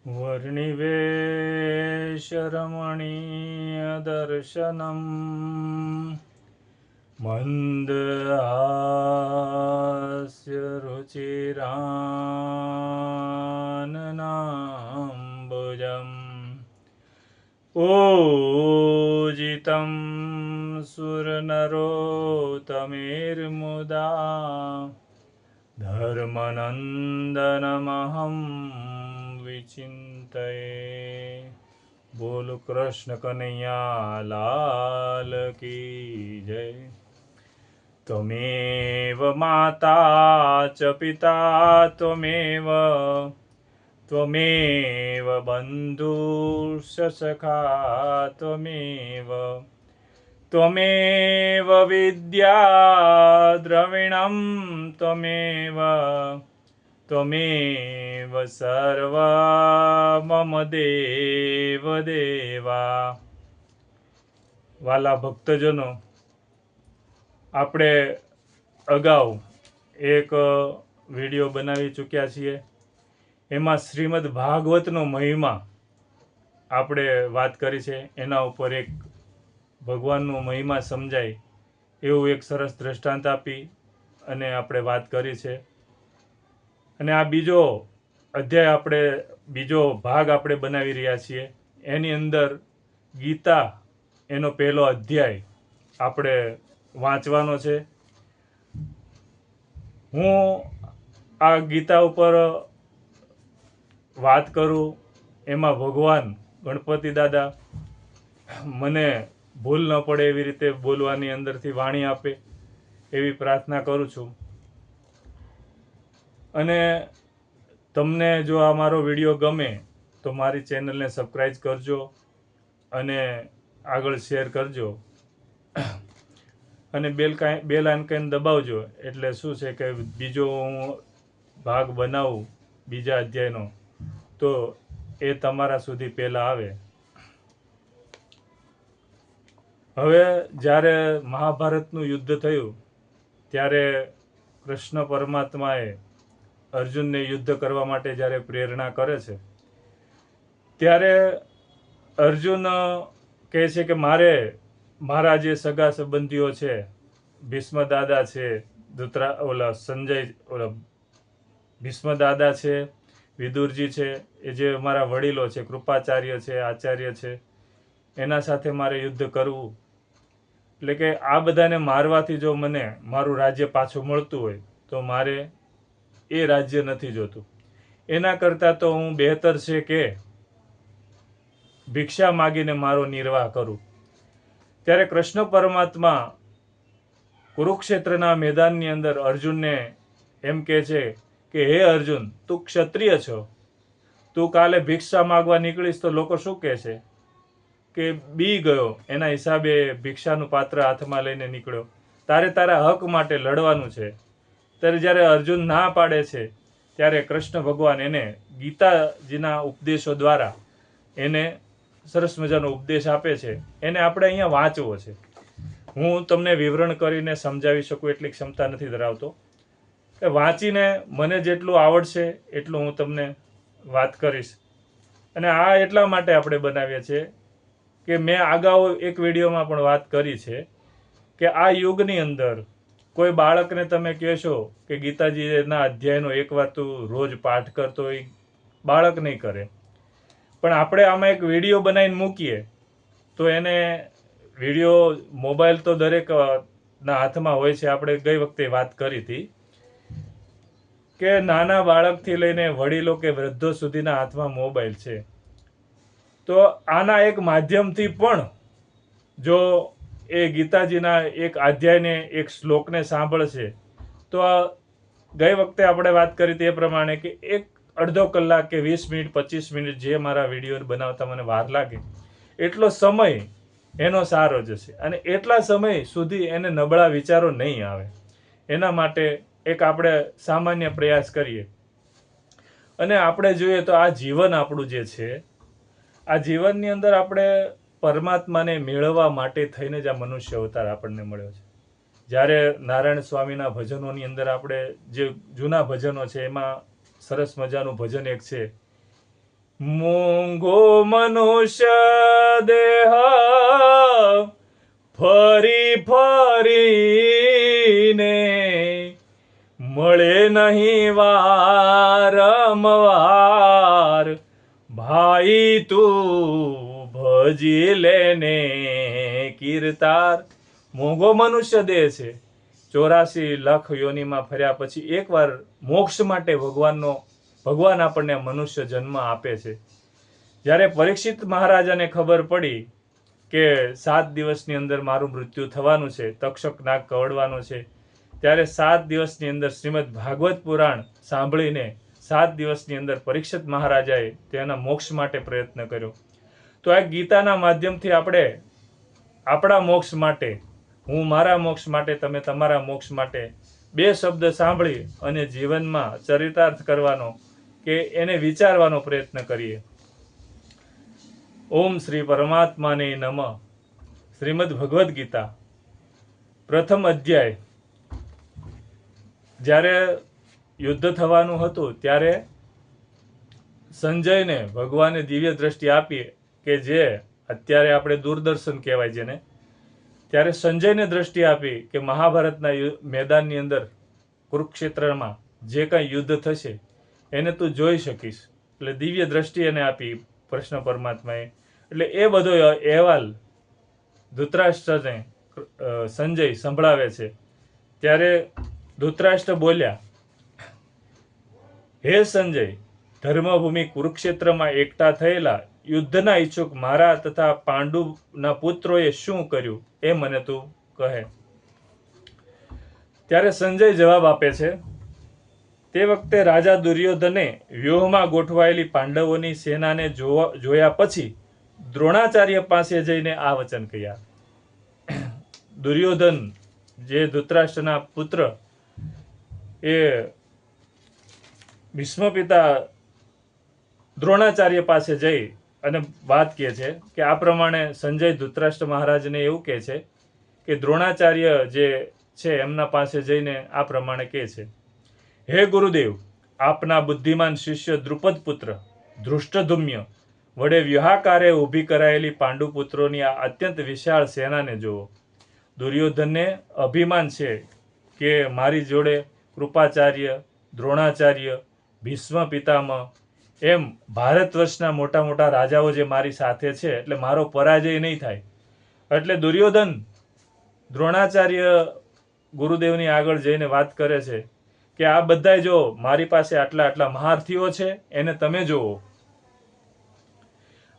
वर्णिवेशरमणीयदर्शनम् मन्दहास्यरुचिराननाम्बुजम् पूजितं सुरनरोत्तमैर्मुदा धर्मनन्दनमहं विचिन्तये। बोल कृष्ण कन्हैया लाल की जय। त्वमेव माता च पिता त्वमेव बन्धुश्च सखा त्वमेव विद्या द्रविणं त्वमेव सर्व मम देव देवा। વાલા ભક્તજનો, આપણે અગાઉ એક વિડીયો બનાવી ચૂક્યા છીએ. એમાં શ્રીમદ ભાગવતનો મહિમા આપણે વાત કરી છે. એના ઉપર એક ભગવાનનો મહિમા સમજાય એવું એક સરસ દ્રષ્ટાંત આપી અને આપણે વાત કરી છે. અને આ બીજો ભાગ આપણે બનાવી રહ્યા છીએ. એની અંદર ગીતા એનો પહેલો અધ્યાય આપણે વાંચવાનો છે. હું આ ગીતા ઉપર વાત કરું એમાં ભગવાન ગણપતિ દાદા મને ભૂલ ન પડે એવી રીતે બોલવાની અંદરથી વાણી આપે એવી પ્રાર્થના કરું છું. અને તમને જો આ મારો વિડીયો ગમે તો મારી ચેનલને સબસ્ક્રાઈબ કરજો અને આગળ શેર કરજો અને બેલ આઇકન દબાવજો. એટલે શું છે કે બીજો હું ભાગ બનાવું બીજા અધ્યાયનો તો એ તમારા સુધી પહેલાં આવે. હવે જ્યારે મહાભારતનું યુદ્ધ થયું ત્યારે કૃષ્ણ પરમાત્માએ અર્જુનને યુદ્ધ કરવા માટે જ્યારે પ્રેરણા કરે છે ત્યારે અર્જુન કહે છે કે મારા જે સગા સંબંધીઓ છે, ભીષ્મ દાદા છે, ભીષ્મ દાદા છે, વિદુરજી છે, એ જે મારા વડીલો છે, કૃપાચાર્ય છે, આચાર્ય છે, એના સાથે મારે યુદ્ધ કરવું. એટલે કે આ બધાને મારવાથી જો મને મારું રાજ્ય પાછું મળતું હોય તો મારે એ રાજ્ય નથી જોતું. એના કરતાં તો હું બહેતર છે કે ભિક્ષા માગીને મારો નિર્વાહ કરું. ત્યારે કૃષ્ણ પરમાત્મા કુરુક્ષેત્રના મેદાનની અંદર અર્જુનને એમ કહે છે કે હે અર્જુન, તું ક્ષત્રિય છો, તું કાલે ભિક્ષા માગવા નીકળીશ તો લોકો શું કહેશે કે બી ગયો, એના હિસાબે ભિક્ષાનું પાત્ર હાથમાં લઈને નીકળ્યો. તારે તારા હક માટે લડવાનું છે. ત્યારે જ્યારે અર્જુન ના પાડે છે ત્યારે કૃષ્ણ ભગવાન એને ગીતાજીના ઉપદેશો દ્વારા એને સરસ મજાનો ઉપદેશ આપે છે. એને આપણે અહીંયા વાંચવો છે. હું તમને વિવરણ કરીને સમજાવી શકું એટલી ક્ષમતા નથી ધરાવતો. એ વાંચીને મને જેટલું આવડશે એટલું હું તમને વાત કરીશ. અને આ એટલા માટે આપણે બનાવીએ છીએ કે મેં અગાઉ એક વિડીયોમાં પણ વાત કરી છે કે આ યુગની અંદર કોઈ બાળકને તમે કહેશો કે ગીતાજીના અધ્યાયનો એકવાર તું રોજ પાઠ કરતો હોય, બાળક નહીં કરે. પણ આપણે આમાં એક વિડીયો બનાવીને મૂકીએ તો એને વિડીયો, મોબાઈલ તો દરેકના હાથમાં હોય છે. આપણે ગઈ વખતે વાત કરી હતી કે નાના બાળકથી લઈને વડીલો કે વૃદ્ધો સુધીના હાથમાં મોબાઈલ છે. તો આના એક માધ્યમથી પણ જો એ ગીતાજીના એક અધ્યાયને, એક શ્લોકને સાંભળશે તો ગઈ વખતે આપણે વાત કરી તે પ્રમાણે કે એક અડધો કલાક કે 20 મિનિટ 25 મિનિટ જે મારા વિડીયો બનાવતા મને વાર લાગે એટલો સમય એનો સારો જશે. અને એટલા સમય સુધી એને નબળા વિચારો નહીં આવે. એના માટે એક આપણે સામાન્ય પ્રયાસ કરીએ. અને આપણે જોઈએ તો આ જીવન આપણું જે છે, આ જીવનની અંદર આપણે પરમાત્માને મેળવવા માટે થઈને જ આ મનુષ્ય અવતાર આપણને મળ્યો છે. જ્યારે નારાયણ સ્વામીના ભજનોની અંદર આપણે જે જૂના ભજનો છે એમાં સરસ મજાનું ભજન એક છે મોંઘો મનુષ્ય દેહ ફરી ફરીને મળે નહીં વારંવાર, ભાઈ તું ભજી લેને કીર્તાર. મોંઘો મનુષ્ય દેહ છે. 84 લાખ યોનિમાં ફર્યા પછી એકવાર મોક્ષ માટે ભગવાન આપણને મનુષ્ય જન્મ આપે છે. જ્યારે પરીક્ષિત મહારાજાને ખબર પડી કે 7 દિવસની અંદર મારું મૃત્યુ થવાનું છે, તક્ષક નાગ કવડવાનો છે, ત્યારે 7 દિવસની અંદર શ્રીમદ ભાગવત પુરાણ સાંભળીને 7 દિવસની અંદર પરીક્ષિત મહારાજાએ તેના મોક્ષ માટે પ્રયત્ન કર્યો. તો આ ગીતાના માધ્યમથી આપણે આપણા મોક્ષ માટે, હું મારા મોક્ષ માટે, તમે તમારા મોક્ષ માટે 2 શબ્દ સાંભળી અને જીવનમાં ચરિતાર્થ કરવાનો કે એને વિચારવાનો પ્રયત્ન કરીએ. ઓમ શ્રી પરમાત્માને નમઃ. શ્રીમદ ભગવદ્ ગીતા પ્રથમ અધ્યાય. જ્યારે યુદ્ધ થવાનું હતું ત્યારે સંજયને ભગવાને દિવ્ય દ્રષ્ટિ આપી કે જે અત્યારે આપણે દૂરદર્શન કહેવાય જેને, ત્યારે સંજયને દ્રષ્ટિ આપી કે મહાભારતના મેદાનની અંદર કુરુક્ષેત્રમાં જે કંઈ યુદ્ધ થશે એને તું જોઈ શકીશ. એટલે દિવ્ય દ્રષ્ટિ એને આપી કૃષ્ણ પરમાત્માએ. એટલે એ બધો અહેવાલ ધૃતરાષ્ટ્રને સંજય સંભળાવે છે. ત્યારે ધૃતરાષ્ટ્ર બોલ્યા, હે સંજય, ધર્મભૂમિ કુરુક્ષેત્રમાં એકઠા થયેલા યુદ્ધના ઈચ્છુક મારા તથા પાંડુના પુત્રોએ શું કર્યું એ મને તું કહે. ત્યારે સંજય જવાબ આપે છે, તે વખતે રાજા દુર્યોધને વ્યૂહમાં ગોઠવાયેલી પાંડવોની સેનાને જોયા પછી દ્રોણાચાર્ય પાસે જઈને આ વચન કહ્યા. દુર્યોધન જે ધૃતરાષ્ટ્રના પુત્ર એ ભીષ્મ પિતા દ્રોણાચાર્ય પાસે જઈ અને વાત કહે છે કે આ પ્રમાણે સંજય ધૃતરાષ્ટ્ર મહારાજને એવું કહે છે કે દ્રોણાચાર્ય જે છે એમના પાસે જઈને આ પ્રમાણે કહે છે, હે ગુરુદેવ, આપના બુદ્ધિમાન શિષ્ય દ્રુપદ પુત્ર ધૃષ્ટધુમ્ય વડે વ્યૂહાકારે ઊભી કરાયેલી પાંડુપુત્રોની આ અત્યંત વિશાળ સેનાને જુઓ. દુર્યોધનને અભિમાન છે કે મારી જોડે કૃપાચાર્ય, દ્રોણાચાર્ય, ભીષ્મ પિતામહ એમ ભારત વર્ષના મોટા મોટા રાજાઓ જે મારી સાથે છે, એટલે મારો પરાજય નહીં થાય. એટલે દુર્યોધન દ્રોણાચાર્ય ગુરુદેવની આગળ જઈને વાત કરે છે કે આ બધાય જો મારી પાસે આટલા મહારથીઓ છે, એને તમે જુઓ.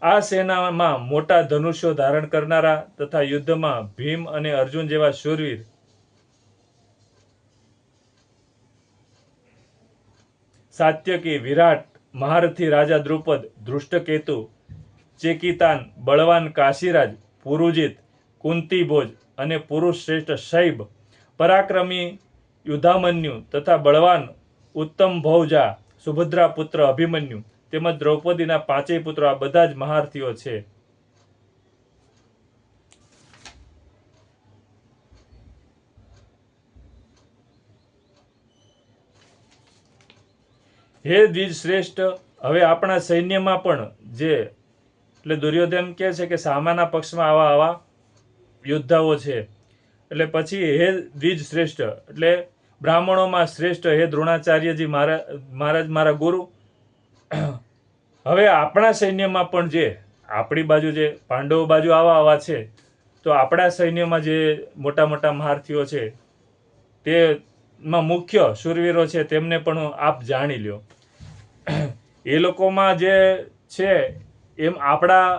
આ સેનામાં મોટા ધનુષ્યો ધારણ કરનારા તથા યુદ્ધમાં ભીમ અને અર્જુન જેવા શૂરવીર, સાત્યકી, વિરાટ, મહારથી રાજા દ્રુપદ, ધૃષ્ટકેતુ, ચેકિતાન, બળવાન કાશીરાજ, પુરુજીત, કુંતીભોજ અને પુરુષ શ્રેષ્ઠ શૈબ, પરાક્રમી યુધામન્યુ તથા બળવાન ઉત્તમ ભૌજા, સુભદ્રા પુત્ર અભિમન્યુ તેમજ દ્રૌપદીના 5 પુત્રો, આ બધા જ મહારથીઓ છે. હે દ્વિજ શ્રેષ્ઠ, હવે આપણા સૈન્યમાં પણ જે, એટલે દુર્યોધન કહે છે કે સામાના પક્ષમાં આવા યોદ્ધાઓ છે. એટલે પછી હે દ્વિજ શ્રેષ્ઠ, એટલે બ્રાહ્મણોમાં શ્રેષ્ઠ હે દ્રોણાચાર્યજી મહારાજ મારા ગુરુ, હવે આપણા સૈન્યમાં પણ જે આપણી બાજુ જે પાંડવો બાજુ આવા છે, તો આપણા સૈન્યમાં જે મોટા મોટા મહારથીઓ છે તેમાં મુખ્ય શૂરવીરો છે તેમને પણ આપ જાણી લ્યો. એ લોકોમાં જે છે એમ આપણા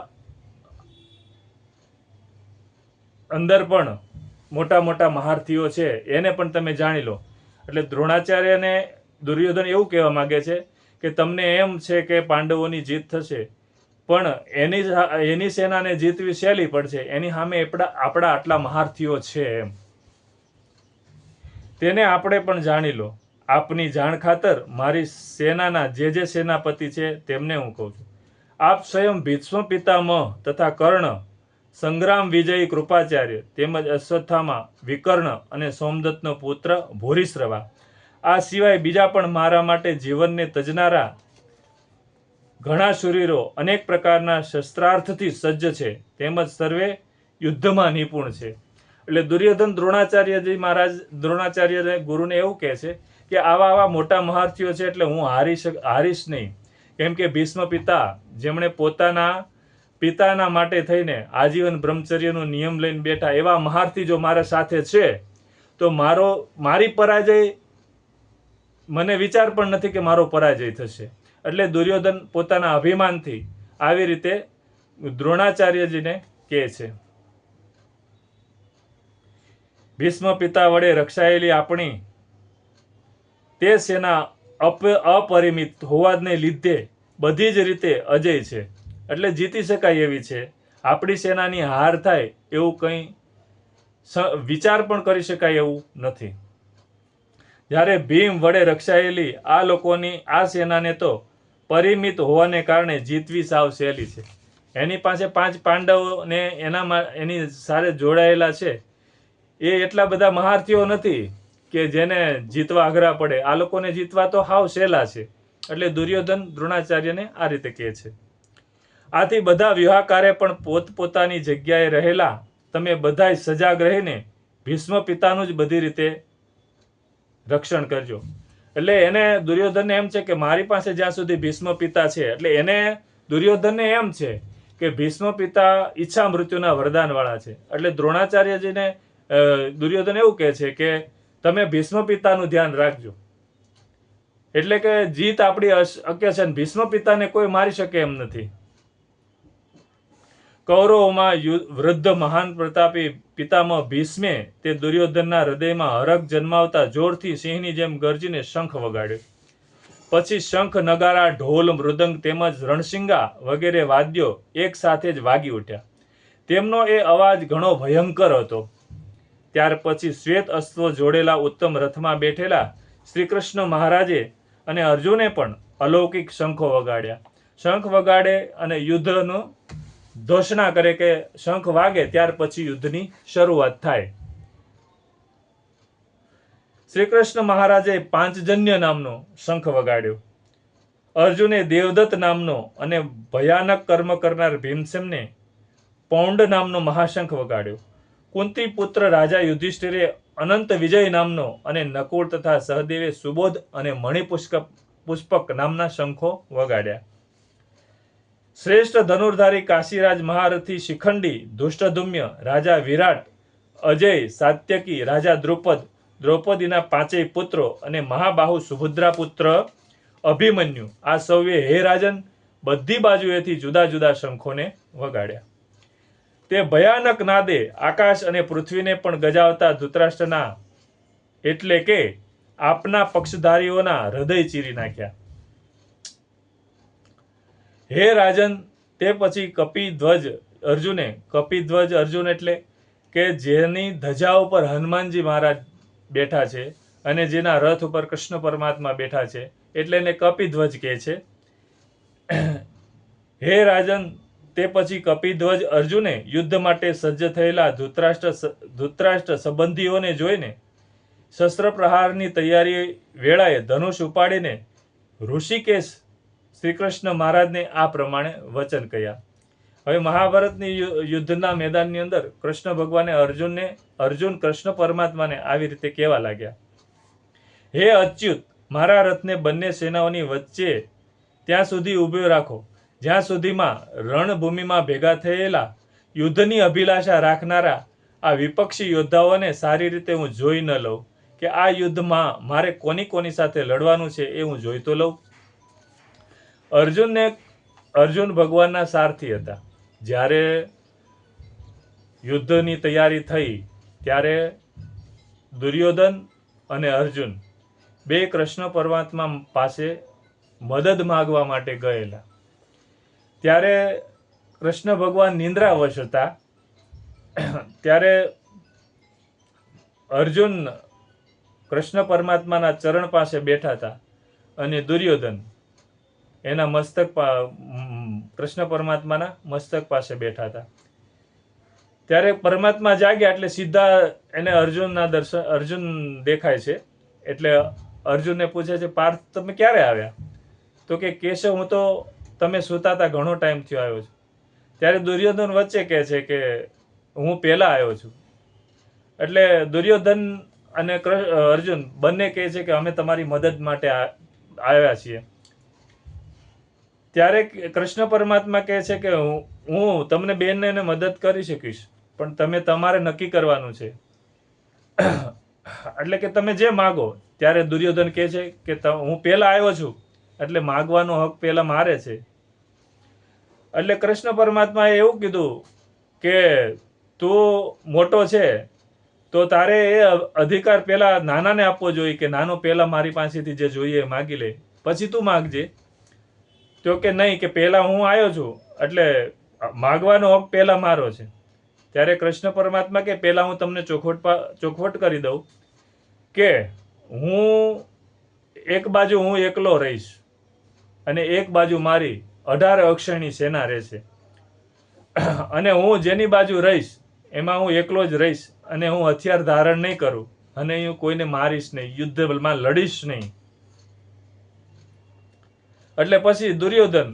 અંદર પણ મોટા મોટા મહારથીઓ છે એને પણ તમે જાણી લો. એટલે દ્રોણાચાર્યને દુર્યોધન એવું કહેવા માંગે છે કે તમને એમ છે કે પાંડવોની જીત થશે, પણ એની સેનાને જીતવી સહેલી પડશે, એની સામે આપણા આટલા મહારથીઓ છે એમ તેને આપણે પણ જાણી લો. આપની જાણ ખાતર મારી સેનાના જે સેનાપતિ છે તેમને હું કહું છું. આપ સ્વયં ભીષ્મ પિતામહ તથા કર્ણ, સંગ્રામ વિજયી કૃપાચાર્ય તેમજ અશ્વત્થામા, વિકર્ણ અને સોમદત્તનો પુત્ર ભૂરિશ્રવા, આ સિવાય બીજા પણ મારા માટે જીવનને તજનારા ઘણા શૂરીરો અનેક પ્રકારના શસ્ત્રાર્થથી સજ્જ છે, તેમજ સર્વે યુદ્ધમાં નિપુણ છે. એટલે દુર્યોધન દ્રોણાચાર્યજી મહારાજ દ્રોણાચાર્ય ગુરુને એવું કહે છે કે આવા મોટા મહારથીઓ છે એટલે હું હારીશ નહીં. કેમ કે ભીષ્મ પિતા જેમણે પોતાના પિતાના માટે થઈને આજીવન બ્રહ્મચર્યનો નિયમ લઈને બેઠા એવા મહારથી જો મારા સાથે છે તો મારી પરાજય મને વિચાર પણ નથી કે મારો પરાજય થશે. એટલે દુર્યોધન પોતાના અભિમાનથી આવી રીતે દ્રોણાચાર્યજીને કહે છે. ભીષ્મ પિતા વડે રક્ષાયેલી આપણી તે સેના અપરિમિત હોવાને લીધે બધી જ રીતે અજય છે, એટલે જીતી શકાય એવી છે. આપણી સેનાની હાર થાય એવું કંઈ વિચાર પણ કરી શકાય એવું નથી. જ્યારે ભીમ વડે રક્ષાયેલી આ લોકોની આ સેનાને તો પરિમિત હોવાને કારણે જીતવી સાવ સહેલી છે. એની પાસે 5 પાંડવોને એની સાથે જોડાયેલા છે, એ એટલા બધા મહારથીઓ નથી કે જેને જીતવા અઘરા પડે. આ લોકોને જીતવા તો હાવ સહેલા છે. એટલે દુર્યોધન દ્રોણાચાર્યને આ રીતે કહે છે. આથી બધા વ્યૂહાકારે પણ પોતપોતાની જગ્યાએ રહેલા તમે બધાય સજાગ રહીને ભીષ્મ પિતાનું જ બધી રીતે રક્ષણ કરજો. એટલે એને દુર્યોધનને એમ છે કે મારી પાસે જ્યાં સુધી ભીષ્મ પિતા છે, એટલે એને દુર્યોધનને એમ છે કે ભીષ્મ પિતા ઈચ્છા મૃત્યુના વરદાનવાળા છે. એટલે દ્રોણાચાર્યજીને દુર્યોધન એવું કહે છે કે તમે ભીષ્મ પિતાનું ધ્યાન રાખજો. એટલે કે જીત આપણી અક્ય છે, ભીષ્મ પિતાને કોઈ મારી શકે એમ નથી. કૌરવોમાં વૃદ્ધ મહાન પ્રતાપી પિતામહ ભીષ્મે તે દુર્યોધનના હૃદયમાં હરખ જન્માવતા જોરથી સિંહની જેમ ગર્જીને શંખ વગાડ્યો. પછી શંખ, નગારા, ઢોલ, મૃદંગ તેમજ રણસિંગા વગેરે વાદ્યો એક સાથે જ વાગી ઉઠ્યા. તેમનો એ અવાજ ઘણો ભયંકર હતો. ત્યાર પછી શ્વેત અશ્વ જોડેલા ઉત્તમ રથમાં બેઠેલા શ્રી કૃષ્ણ મહારાજે અને અર્જુને પણ અલૌકિક શંખો વગાડ્યા. શંખ વગાડે અને યુદ્ધનો ઘોષણા કરે કે શંખ વાગે ત્યાર પછી યુદ્ધની શરૂઆત થાય. શ્રી કૃષ્ણ મહારાજે પાંચજન્ય નામનો શંખ વગાડ્યો. અર્જુને દેવદત્ત નામનો અને ભયાનક કર્મ કરનાર ભીમસેનને પૌંડ નામનો મહાશંખ વગાડ્યો. કુંતી પુત્ર રાજા યુધિષ્ઠિરે અનંત વિજય નામનો અને નકુળ તથા સહદેવે સુબોધ અને મણિપુષ્પક નામના શંખો વગાડ્યા. શ્રેષ્ઠ ધનુર્ધારી કાશીરાજ મહારથી શિખંડી ધૃષ્ટધુમ્ય, રાજા વિરાટ, અજય, સાત્યકી, રાજા દ્રૌપદીના 5 પુત્રો અને મહાબાહુ સુભદ્રા પુત્ર અભિમન્યુ, આ સૌએ હે રાજન બધી બાજુએથી જુદા જુદા શંખોને વગાડ્યા. તે ભયાનક નાદે આકાશ અને પૃથ્વીને પણ ગજાવતા ધૃતરાષ્ટ્રના એટલે કે આપના પક્ષધારીઓના હૃદય ચીરી નાખ્યા. હે રાજન, તે પછી કપિધ્વજ અર્જુન એટલે કે જેની ધજા ઉપર હનુમાનજી મહારાજ બેઠા છે અને જેના રથ ઉપર કૃષ્ણ પરમાત્મા બેઠા છે, એટલે એને કપિધ્વજ કહે છે. હે રાજન, તે પછી કપિધ્વજ અર્જુને યુદ્ધ માટે સજ્જ થયેલા ધૃતરાષ્ટ્ર સંબંધીઓને જોઈને શસ્ત્ર પ્રહારની તૈયારી વેળાએ ધનુષ ઉપાડીને ઋષિકેશ શ્રી કૃષ્ણ મહારાજને આ પ્રમાણે વચન કહ્યા. હવે મહાભારતની યુદ્ધના મેદાનની અંદર કૃષ્ણ ભગવાને અર્જુન કૃષ્ણ પરમાત્માને આવી રીતે કહેવા લાગ્યા. હે અચ્યુત, મારા રથને બંને સેનાઓની વચ્ચે ત્યાં સુધી ઊભો રાખો જ્યાં સુધીમાં રણભૂમિમાં ભેગા થયેલા યુદ્ધની અભિલાષા રાખનારા આ વિપક્ષી યોદ્ધાઓને સારી રીતે હું જોઈ ન લઉં કે આ યુદ્ધમાં મારે કોની સાથે લડવાનું છે એ હું જોઈ તો લઉં. અર્જુન ભગવાનના સારથી હતા. જ્યારે યુદ્ધની તૈયારી થઈ ત્યારે દુર્યોધન અને અર્જુન બે કૃષ્ણ પરમાત્મા પાસે મદદ માગવા માટે ગયેલા. ત્યારે કૃષ્ણ ભગવાન નિંદ્રાવશ હતા. ત્યારે અર્જુન કૃષ્ણ પરમાત્માના ચરણ પાસે બેઠા હતા અને દુર્યોધન એના કૃષ્ણ પરમાત્માના મસ્તક પાસે બેઠા હતા. ત્યારે પરમાત્મા જાગ્યા એટલે સીધા એને અર્જુન દેખાય છે. એટલે અર્જુનને પૂછે છે, પાર્થ તમે ક્યારે આવ્યા? તો કે કેશવ, હું તો તમે સૂતા હતા, ઘણો ટાઈમ થયો આવ્યો છું. ત્યારે દુર્યોધન વચ્ચે કહે છે કે હું પહેલા આવ્યો છું. એટલે દુર્યોધન અને અર્જુન બંને કહે છે કે અમે તમારી મદદ માટે આવ્યા છીએ. ત્યારે કૃષ્ણ પરમાત્મા કહે છે કે હું તમને બેનને મદદ કરી શકીશ, પણ તમે તમારે નક્કી કરવાનું છે. એટલે કે તમે જે માગો. ત્યારે દુર્યોધન કહે છે કે હું પહેલા આવ્યો છું, એટલે માગવાનો હક પહેલા મારે છે. એટલે કૃષ્ણ પરમાત્માએ એવું કીધું કે તું મોટો છે તો તારે એ અધિકાર પહેલા નાનાને આપવો જોઈએ કે નાનો પહેલા મારી પાસેથી જે જોઈએ માગી લે, પછી તું માગજે. તો કે નહીં, કે પહેલા હું આવ્યો છું એટલે માગવાનો હક પહેલા મારો છે. ત્યારે કૃષ્ણ પરમાત્મા કે પહેલા હું તમને ચોખવટ કરી દઉં કે હું એક બાજુ હું એકલો રહીશ અને એક બાજુ મારી 18 અક્ષરની સેના રહેશે. અને હું જેની બાજુ રહીશ એમાં હું એકલો જ રહીશ અને હું હથિયાર ધારણ નહીં કરું અને હું કોઈને મારીશ નહીં, યુદ્ધમાં લડીશ નહીં. એટલે પછી દુર્યોધન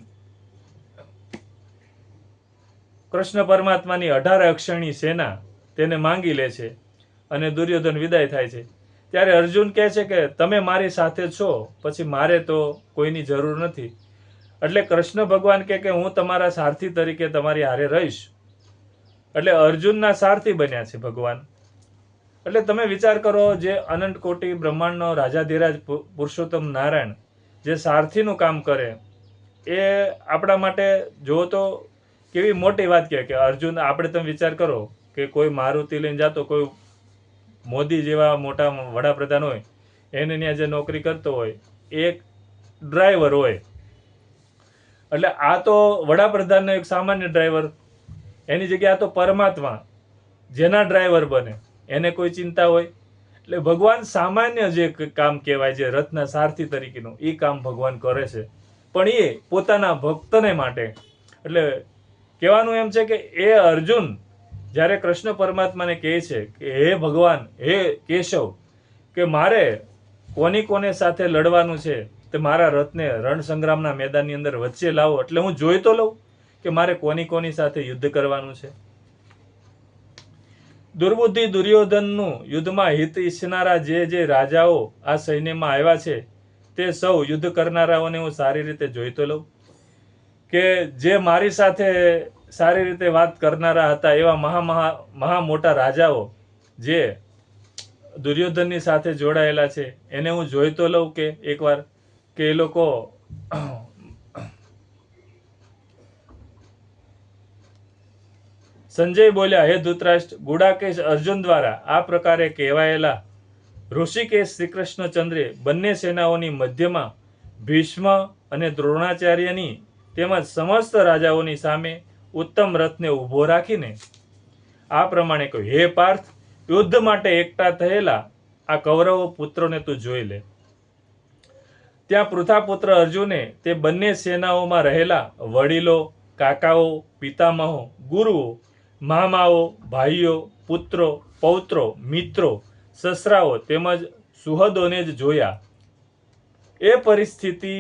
કૃષ્ણ પરમાત્માની 18 અક્ષરની સેના તેને માંગી લે છે અને દુર્યોધન વિદાય થાય છે. ત્યારે અર્જુન કહે છે કે તમે મારી સાથે છો, પછી મારે તો કોઈની જરૂર નથી. એટલે કૃષ્ણ ભગવાન કહે કે હું તમારા સારથી તરીકે તમારી હારે રહીશ. એટલે અર્જુનના સારથી બન્યા છે ભગવાન. એટલે તમે વિચાર કરો, જે અનંત કોટી બ્રહ્માંડનો રાજાધિરાજ પુરુષોત્તમ નારાયણ જે સારથીનું કામ કરે, એ આપણા માટે જો તો કેવી મોટી વાત કહે કે અર્જુન. આપણે તમે વિચાર કરો કે કોઈ મારુતિ લઈને જતો, કોઈ મોદી જેવા મોટા વડાપ્રધાન હોય, એને ત્યાં જે નોકરી કરતો હોય, એક ડ્રાઈવર હોય. એટલે આ તો વડાપ્રધાનનો એક સામાન્ય ડ્રાઈવર, એની જગ્યાએ આ તો પરમાત્મા જેના ડ્રાઈવર બને એને કોઈ ચિંતા હોય. એટલે ભગવાન સામાન્ય જે કામ કહેવાય, જે રથના સારથી તરીકેનું, એ કામ ભગવાન કરે છે, પણ એ પોતાના ભક્તને માટે. એટલે કહેવાનું એમ છે કે એ અર્જુન જ્યારે કૃષ્ણ પરમાત્માને કહે છે કે હે ભગવાન, હે કેશવ, કે મારે કોની સાથે લડવાનું છે, તે મારા રથને રણસંગ્રામના મેદાનની અંદર વચ્ચે લાવો, એટલે હું જોઈ તો લઉં કે મારે કોની સાથે યુદ્ધ કરવાનું છે. દુર્બુદ્ધિ દુર્યોધનનું યુદ્ધમાં હિત ઈચ્છનારા જે રાજાઓ આ સૈન્યમાં આવ્યા છે, તે સૌ યુદ્ધ કરનારાઓને હું સારી રીતે જોઈ તો લઉં, કે જે મારી સાથે સારી રીતે વાત કરનારા હતા એવા મહા મોટા રાજાઓ જે દુર્યોધનની સાથે જોડાયેલા છે, એને હું જોઈ તો લઉં કે એકવાર કે એ લોકો સંજય બોલ્યા, હે ધૃતરાષ્ટ્ર, ગુડાકેશ અર્જુન દ્વારા આ પ્રકારે કહેવાયેલા ઋષિકેશ શ્રીકૃષ્ણચંદ્રે બંને સેનાઓની મધ્યમાં ભીષ્મ અને દ્રોણાચાર્યની તેમજ સમસ્ત રાજાઓની સામે ઉત્તમ રથને ઊભો રાખીને આ પ્રમાણે કહ્યું, હે પાર્થ, યુદ્ધ માટે એકઠા થયેલા આ કૌરવો પુત્રોને તું જોઈ લે. ત્યાં પૃથાપુત્ર અર્જુને તે બંને સેનાઓમાં રહેલા વડીલો, કાકાઓ, પિતામહો, ગુરુઓ, મામાઓ, ભાઈઓ, પુત્રો, પૌત્રો, મિત્રો, સસરાઓ તેમજ સુહદોને જ જોયા. એ પરિસ્થિતિ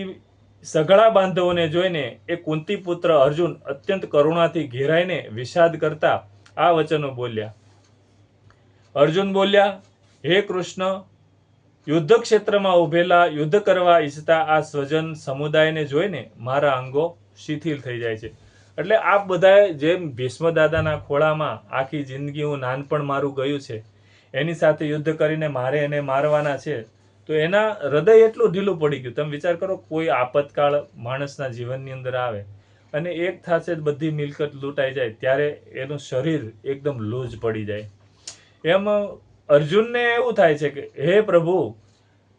સઘળા બાંધવોને જોઈને એ કુંતી પુત્ર અર્જુન અત્યંત કરુણાથી ઘેરાઈને વિષાદ કરતા આ વચનો બોલ્યા. અર્જુન બોલ્યા, હે કૃષ્ણ, યુદ્ધ ક્ષેત્રમાં ઉભેલા યુદ્ધ કરવા ઈચ્છતા આ સ્વજન સમુદાયને જોઈને મારા અંગો શિથિલ થઈ જાય છે. એટલે આ બધા જેમ ભીષ્મ દાદાના ખોળામાં આખી જિંદગી હું નાનપણ મારું ગયું છે, એની સાથે યુદ્ધ કરીને મારે એને મારવાના છે, તો એના હૃદય એટલું ઢીલું પડી ગયું. તમે વિચાર કરો, કોઈ આપતકાળ માણસના જીવનની અંદર આવે અને એક થાશે બધી મિલકત લૂંટાઈ જાય, ત્યારે એનું શરીર એકદમ લૂઝ પડી જાય. એમ અર્જુનને એવું થાય છે કે હે પ્રભુ,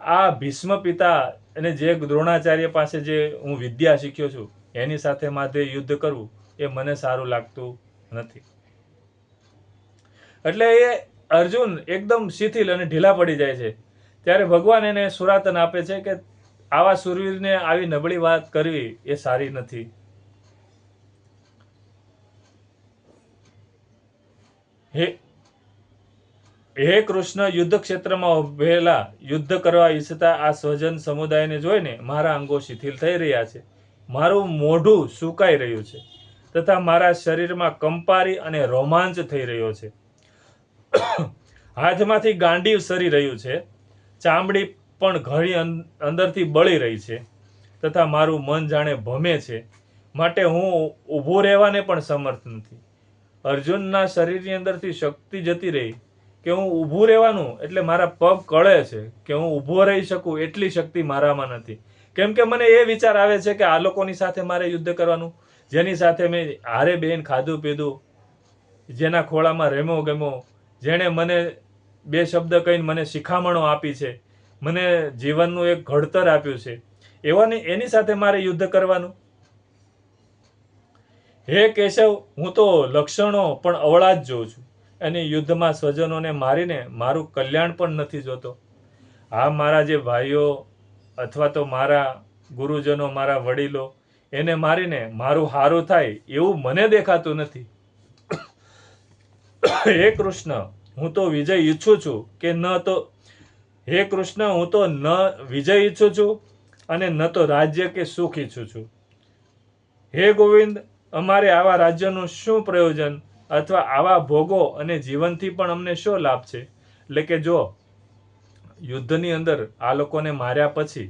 આ ભીષ્મ પિતા અને જે દ્રોણાચાર્ય પાસે જે હું વિદ્યા શીખ્યો છું, એની સાથે માથે યુદ્ધ કરવું એ મને સારું લાગતું નથી. એટલે એ અર્જુન એકદમ શિથિલ અને ઢીલા પડી જાય છે. ત્યારે ભગવાન એને સુરાતન આપે છે કે આવા સુરવીરને આવી નબળી વાત કરવી એ સારી નથી. હે કૃષ્ણ, યુદ્ધ ક્ષેત્રમાં ઉભેલા યુદ્ધ કરવા ઈચ્છતા આ સ્વજન સમુદાયને જોઈને મારા અંગો શિથિલ થઈ રહ્યા છે. મારું મોઢું સુકાઈ રહ્યું છે તથા મારા શરીરમાં કંપારી અને રોમાંચ થઈ રહ્યો છે. હાથમાંથી ગાંડીવ સરી રહ્યું છે, ચામડી પણ ઘણી અંદરથી બળી રહી છે તથા મારું મન જાણે ભમે છે, માટે હું ઊભું રહેવાને પણ સમર્થ નથી. અર્જુનના શરીરની અંદરથી શક્તિ જતી રહી કે હું ઊભું રહેવાનું એટલે મારા પગ કળે છે કે હું ઊભો રહી શકું એટલી શક્તિ મારામાં નથી. કેમ કે મને એ વિચાર આવે છે કે આ લોકોની સાથે મારે યુદ્ધ કરવાનું, જેની સાથે મેં હારે બેન ખાધું પીધું, જેના ખોળામાં રેમો ગમો, જેણે મને 2 શબ્દ કહીને મને શિખામણો આપી છે, મને જીવનનું એક ઘડતર આપ્યું છે, એની સાથે મારે યુદ્ધ કરવાનું. હે કેશવ, હું તો લક્ષણો પણ અવળા જ જોઉં છું અને યુદ્ધમાં સ્વજનોને મારીને મારું કલ્યાણ પણ નથી જોતો. આ મારા જે ભાઈઓ અથવા તો મારા ગુરુજનો, મારા વડીલો, એને મારીને મારું સારું થાય એવું મને દેખાતું નથી. હે કૃષ્ણ, હું તો વિજય ઈચ્છું છું કે ન તો હે કૃષ્ણ, હું તો ન વિજય ઈચ્છું છું અને ન તો રાજ્ય કે સુખ ઈચ્છું છું. હે ગોવિંદ, અમારે આવા રાજ્યનું શું પ્રયોજન અથવા આવા ભોગો અને જીવનથી પણ અમને શું લાભ છે? એટલે કે જો યુદ્ધની અંદર આ લોકોને માર્યા પછી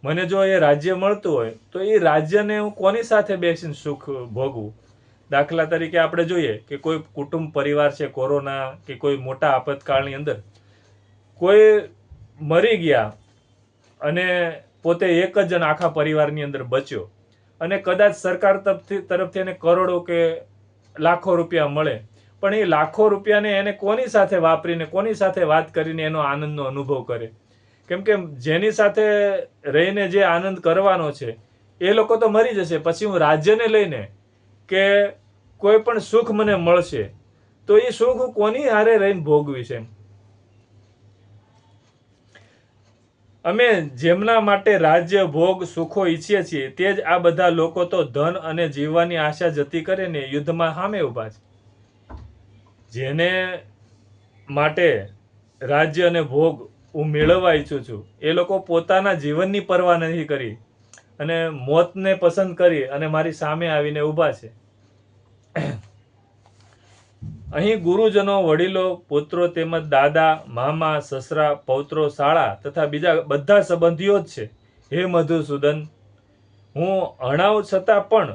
મને જો એ રાજ્ય મળતું હોય તો એ રાજ્યને હું કોની સાથે બેસીને સુખ ભોગવું? દાખલા તરીકે આપણે જોઈએ કે કોઈ કુટુંબ પરિવાર છે, કોરોના કે કોઈ મોટા આપતકાળની અંદર કોઈ મરી ગયા અને પોતે એક જ જણ આખા પરિવારની અંદર બચ્યો અને કદાચ સરકાર તરફથી એને કરોડો કે લાખો રૂપિયા મળે, પણ એ લાખો રૂપિયાને એને કોની સાથે વાપરીને, કોની સાથે વાત કરીને એનો આનંદનો અનુભવ કરે? કેમ કે જેની સાથે રહીને જે આનંદ કરવાનો છે એ લોકો તો મરી જશે. પછી હું રાજ્યને લઈને કે કોઈ પણ સુખ મને મળશે તો એ સુખ હું કોની હારે રહીને ભોગવીશ એમ? અમે જેમના માટે રાજ્ય ભોગ સુખો ઈચ્છીએ છીએ તે જ આ બધા લોકો તો ધન અને જીવવાની આશા જતી કરીને યુદ્ધમાં સામે ઊભા છે. જેને માટે રાજ્ય અને ભોગ હું મેળવવા ઈચ્છું છું એ લોકો પોતાના જીવનની પરવા નથી કરી અને મોતને પસંદ કરી અને મારી સામે આવીને ઊભા છે. અહીં ગુરુજનો, વડીલો, પુત્રો તેમજ દાદા, મામા, સસરા, પૌત્રો, શાળા તથા બીજા બધા સંબંધીઓ જ છે. હે મધુસૂદન, હું અણાવ છતાં પણ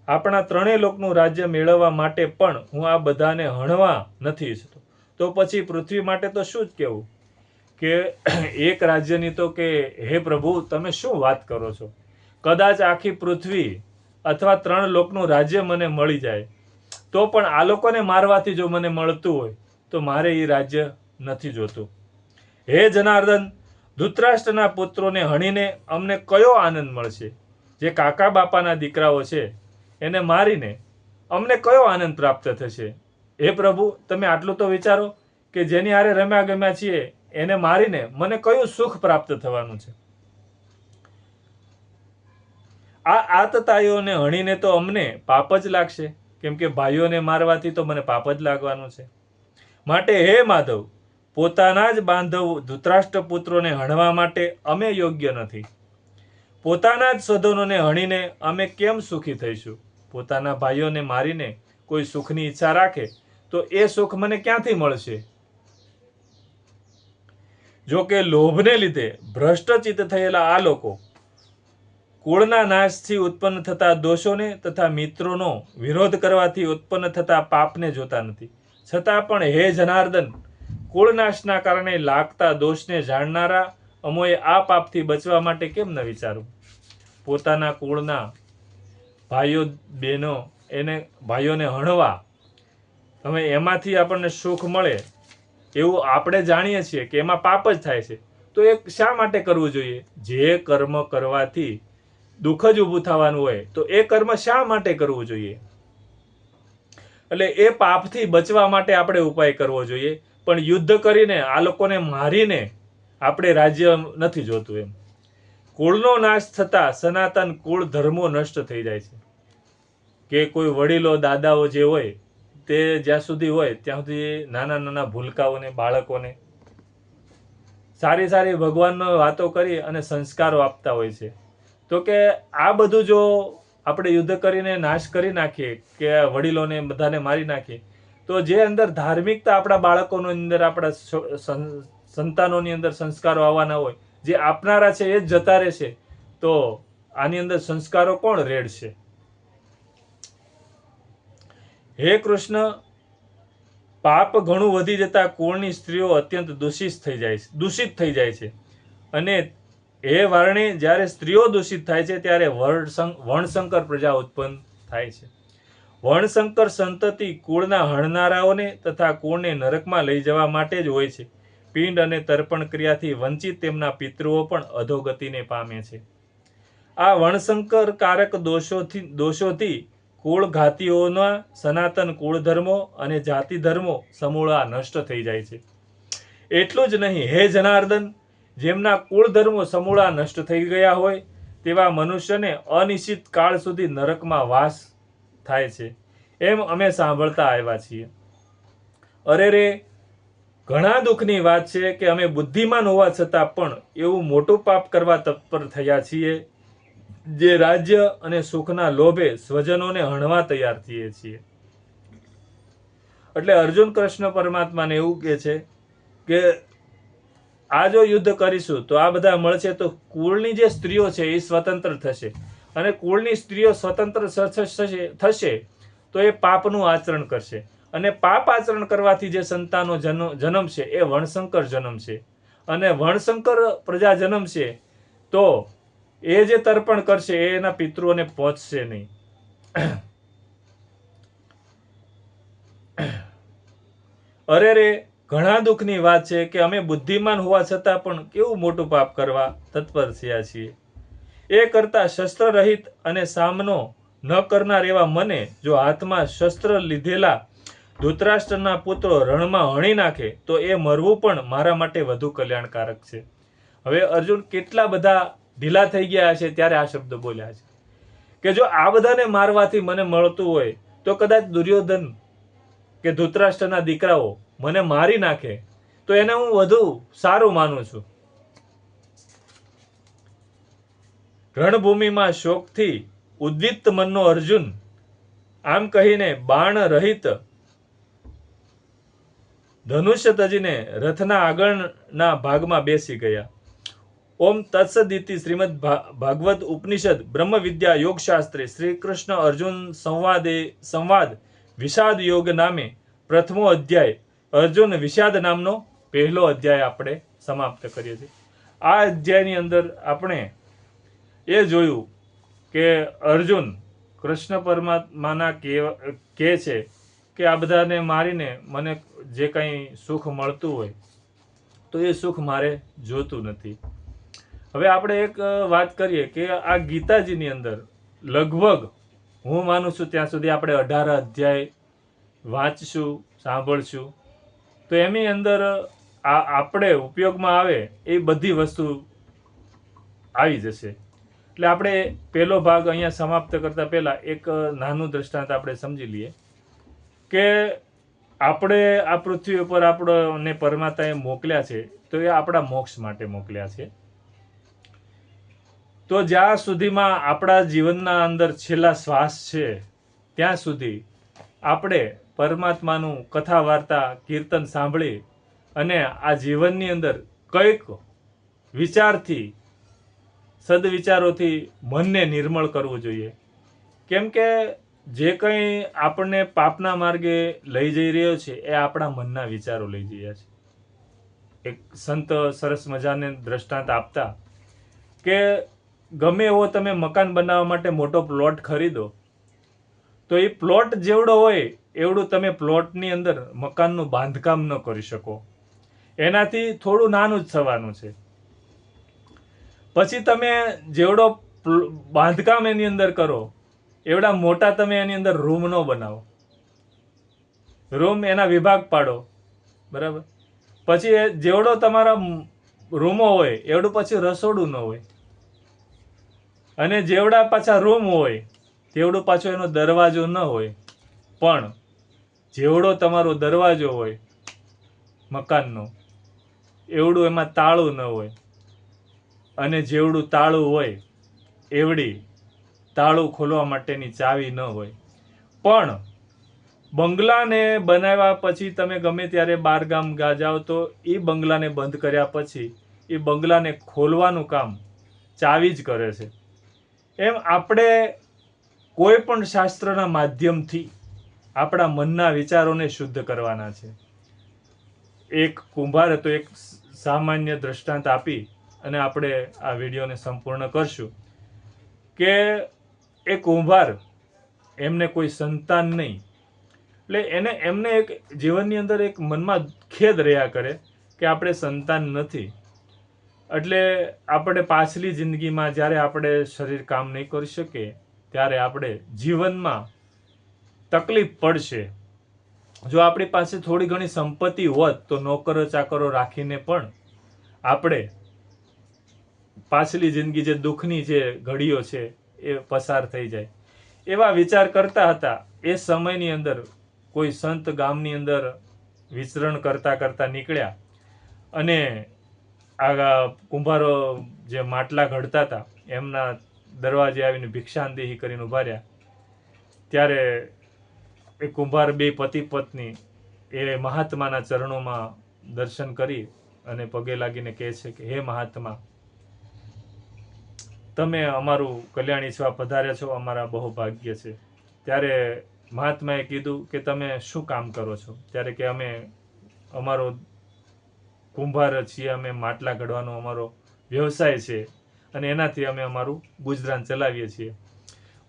આપણા 3 લોકનું રાજ્ય મેળવવા માટે પણ હું આ બધાને હણવા નથી ઈચ્છતો. તો પછી પૃથ્વી માટે તો શું જ કહેવું કે એક રાજ્યની તો કે હે પ્રભુ, તમે શું વાત કરો છો? કદાચ આખી પૃથ્વી અથવા 3 લોકનું રાજ્ય મને મળી જાય તો પણ આ લોકોને મારવાથી જો મને મળતું હોય તો મારે એ રાજ્ય નથી જોતું. હે જનાર્દન, ધૃતરાષ્ટ્રના પુત્રોને હણીને અમને કયો આનંદ મળશે? જે કાકા બાપાના દીકરાઓ છે એને મારીને અમને કયો આનંદ પ્રાપ્ત થશે? હે પ્રભુ, તમે આટલું તો વિચારો કે જેની હારે રમ્યા ગમ્યા છીએ એને મારીને મને કયું સુખ પ્રાપ્ત થવાનું છે? આ આતતાઈઓને હણીને તો અમને પાપ જ લાગશે, કેમ કે ભાઈઓને મારવાથી તો મને પાપ જ લાગવાનું છે. માટે હે માધવ, પોતાના જ બાંધવ ધૃતરાષ્ટ્ર પુત્રોને હણવા માટે અમે યોગ્ય નથી. પોતાના જ સ્વજનોને હણીને અમે કેમ સુખી થઈશું? પોતાના ભાઈઓને મારીને કોઈ સુખની ઈચ્છા રાખે તો એ સુખ મને ક્યાંથી મળશે? જો કે લોભને લીધે ભ્રષ્ટચિત્ત થયેલા આ લોકો કુળના નાશથી ઉત્પન્ન થતા દોષોને તથા મિત્રોનો વિરોધ કરવાથી ઉત્પન્ન થતા પાપને જોતા નથી. છતાં પણ હે જનાર્દન, કુળનાશના કારણે લાગતા દોષને જાણનારા અમોએ આ પાપથી બચવા માટે કેમ ન વિચારું? પોતાના કુળના ભાઈઓ બહેનો ભાઈઓને હણવા, હવે એમાંથી આપણને સુખ મળે એવું આપણે જાણીએ છીએ કે એમાં પાપ જ થાય છે, તો એ શા માટે કરવું જોઈએ? જે કર્મ કરવાથી દુઃખ જ ઊભું થવાનું હોય તો એ કર્મ શા માટે કરવું જોઈએ? એટલે એ પાપથી બચવા માટે આપણે ઉપાય કરવો જોઈએ, પણ યુદ્ધ કરીને આ લોકોને મારીને આપણે રાજ્ય નથી જોતું એમ. કુળનો નાશ થતા સનાતન કુળ ધર્મો નષ્ટ થઈ જાય છે. કે કોઈ વડીલો દાદાઓ જે હોય તે જ્યાં સુધી હોય ત્યાં સુધી નાના નાના ભૂલકાઓને, બાળકોને સારી સારી ભગવાનનો વાતો કરી અને સંસ્કારો આપતા હોય છે. તો કે આ બધું જો આપણે યુદ્ધ કરીને નાશ કરી નાખીએ કે વડીલોને બધાને મારી નાખીએ તો જે અંદર ધાર્મિકતા આપણા બાળકોની અંદર આપણા સંતાનોની અંદર સંસ્કારો આવવાના હોય જે આપનારા છે એ જ જતા રહેશે તો આની અંદર સંસ્કારો કોણ રેડશે? હે કૃષ્ણ, પાપ ઘણું વધી જતા કુળની સ્ત્રીઓ અત્યંત દૂષિત થઈ જાય છે અને એ વારણે જ્યારે સ્ત્રીઓ દૂષિત થાય છે ત્યારે વર્ણશંકર પ્રજા ઉત્પન્ન થાય છે. વર્ણશંકર સંતતિ કુળના હણનારાઓને તથા કુળને નરકમાં લઈ જવા માટે જ હોય છે. પિંડ અને તર્પણ ક્રિયાથી વંચિત તેમના પિતૃઓ પણ અધોગતિને પામે છે. આ વર્ણશંકર કારક દોષોથી કુળ ઘાતીઓના સનાતન કુળ ધર્મો અને જાતિ ધર્મો સમૂળા નષ્ટ થઈ જાય છે. એટલું જ નહીં, હે જનાર્દન, જેમના કુળ ધર્મો સમૂળા નષ્ટ થઈ ગયા હોય તેવા મનુષ્યને અનિશ્ચિત કાળ સુધી નરકમાં વાસ થાય છે એમ અમે સાંભળતા આવ્યા છીએ. અરે રે, ઘણા દુઃખની વાત છે કે અમે બુદ્ધિમાન હોવા છતાં પણ એવું મોટું પાપ કરવા તત્પર થયા છીએ જે રાજ્ય અને સુખના લોભે સ્વજનોને હણવા તૈયાર થઈએ છીએ. એટલે અર્જુન કૃષ્ણ પરમાત્માને એવું કહે છે કે આ જો યુદ્ધ કરીશું તો આ બધા મળશે તો કુળની જે સ્ત્રીઓ છે એ સ્વતંત્ર થશે અને કુળની સ્ત્રીઓ સ્વતંત્ર થશે તો એ પાપનું આચરણ કરશે અને પાપ આચરણ કરવાથી જે સંતાનો જન્મશે એ વર્ણશંકર જન્મશે અને વર્ણશંકર પ્રજા જન્મશે તો એ જે તર્પણ કરશે એ એના પિતૃઓને પહોંચશે નહીં. અરે રે, ઘણા દુઃખની વાત છે કે અમે બુદ્ધિમાન હોવા છતાં પણ કેવું મોટું પાપ કરવા તત્પર થયા છીએ. એ કરતા શસ્ત્ર રહિત અને સામનો ન કરનાર એવા મને જો હાથમાં શસ્ત્ર લીધેલા ધૃતરાષ્ટ્રના પુત્રો રણમાં હણી નાખે તો એ મરવું પણ મારા માટે વધુ કલ્યાણકારક છે. હવે અર્જુન કેટલા બધા ઢીલા થઈ ગયા છે ત્યારે આ શબ્દ બોલ્યા છે કે જો આ બધાને મારવાથી મને મળતું હોય તો કદાચ દુર્યોધન કે ધૃતરાષ્ટ્રના દીકરાઓ મને મારી નાખે તો એને હું વધુ સારું માનું છું. રણભૂમિમાં શોકથી ઉદ્વિગ્ન મનનો અર્જુન આમ કહીને બાણ રહિત ધનુષ્ય તજીને રથના આગળના ભાગમાં બેસી ગયા. ઓમ તત્સદિતિ શ્રીમદ ભાગવત ઉપનિષદ બ્રહ્મ વિદ્યા યોગ શાસ્ત્રે શ્રી કૃષ્ણ અર્જુન સંવાદ વિષાદ યોગ નામે પ્રથમો અધ્યાય અર્જુન વિષાદ નામનો પહેલો અધ્યાય આપણે સમાપ્ત કરીએ છીએ. આ અધ્યાયની અંદર આપણે એ જોયું કે અર્જુન કૃષ્ણ પરમાત્માના કહે છે કે આ બધાને મારીને મને જે કંઈ સુખ મળતું હોય તો એ સુખ મારે જોતું નથી. હવે આપણે એક વાત કરીએ કે આ ગીતાજીની અંદર લગભગ હું માનું છું ત્યાં સુધી આપણે 18 અધ્યાય વાંચશું, સાંભળશું તો એની અંદર આપણે ઉપયોગમાં આવે એ બધી વસ્તુ આવી જશે. એટલે આપણે પહેલો ભાગ અહીંયા સમાપ્ત કરતા પહેલા એક નાનું દ્રષ્ટાંત આપણે સમજી લઈએ કે આપણે આ પૃથ્વી ઉપર આપણને પરમાત્માએ મોકલ્યા છે તો એ આપણા મોક્ષ માટે મોકલ્યા છે. તો જ્યાં સુધીમાં આપણા જીવનના અંદર છેલ્લા શ્વાસ છે ત્યાં સુધી આપણે પરમાત્માનું કથા વાર્તા કીર્તન સાંભળી અને આ જીવનની અંદર કંઈક વિચારથી સદવિચારોથી મનને નિર્મળ કરવું જોઈએ. કેમ કે જે કંઈ આપણને પાપના માર્ગે લઈ જઈ રહ્યો છે એ આપણા મનના વિચારો લઈ જઈ છે. એક સંત સરસ મજાને દ્રષ્ટાંત આપતા કે ગમે એવો તમે મકાન બનાવવા માટે મોટો પ્લોટ ખરીદો તો એ પ્લોટ જેવડો હોય એવડું તમે પ્લોટની અંદર મકાનનું બાંધકામ ન કરી શકો. એનાથી થોડું નાનું જ થવાનું છે. પછી તમે જેવડો બાંધકામ એની અંદર કરો એવડા મોટા તમે એની અંદર રૂમ ન બનાવો. રૂમ એના વિભાગ પાડો, બરાબર. પછી જેવડો તમારા રૂમો હોય એવડું પછી રસોડું ન હોય અને જેવડા પાછા રૂમ હોય તેવડું પાછો એનો દરવાજો ન હોય. પણ જેવડો તમારો દરવાજો હોય મકાનનો એવડું એમાં તાળું ન હોય અને જેવડું તાળું હોય એવડી તાળું ખોલવા માટેની ચાવી ન હોય. પણ બંગલાને બનાવ્યા પછી તમે ગમે ત્યારે બારગામ જાઓ તો એ બંગલાને બંધ કર્યા પછી એ બંગલાને ખોલવાનું કામ ચાવી જ કરે છે. એમ આપણે કોઈ પણ શાસ્ત્રના માધ્યમથી આપણા મનના વિચારોને શુદ્ધ કરવાના છે. એક કુંભાર હતો, એક સામાન્ય દ્રષ્ટાંત આપી અને આપણે આ વિડીયોને સંપૂર્ણ કરશું કે એ કુંભાર, એમને કોઈ સંતાન નહીં, એટલે એમને એક જીવનની અંદર એક મનમાં ખેદ રહ્યા કરે કે આપણે સંતાન નથી. એટલે આપણે પાછલી જિંદગીમાં જ્યારે આપણે શરીર કામ નહીં કરી શકીએ ત્યારે આપણે જીવનમાં તકલીફ પડશે. જો આપણી પાસે થોડી ઘણી સંપત્તિ હોત તો નોકરો ચાકરો રાખીને પણ આપણે પાછલી જિંદગી જે દુઃખની જે ઘડીઓ છે એ પસાર થઈ જાય. એવા વિચાર કરતા હતા. એ સમયની અંદર કોઈ સંત ગામની અંદર વિચરણ કરતા કરતા નીકળ્યા અને આ કુંભારો જે માટલા ઘડતા હતા એમના દરવાજે આવીને ભિક્ષાંદેહી કરીને ઉભા રહ્યા. ત્યારે એ કુંભાર બે પતિ પત્ની એ મહાત્માના ચરણોમાં દર્શન કરી અને પગે લાગીને કહે છે કે હે મહાત્મા, તમે અમારું કલ્યાણ ઈચ્છવા પધાર્યા છો, અમારા બહુ ભાગ્ય છે. ત્યારે મહાત્માએ કીધું કે તમે શું કામ કરો છો? ત્યારે કે અમે અમારો કુંભાર છીએ, અમે માટલા ઘડવાનો અમારો વ્યવસાય છે અને એનાથી અમે અમારું ગુજરાન ચલાવીએ છીએ.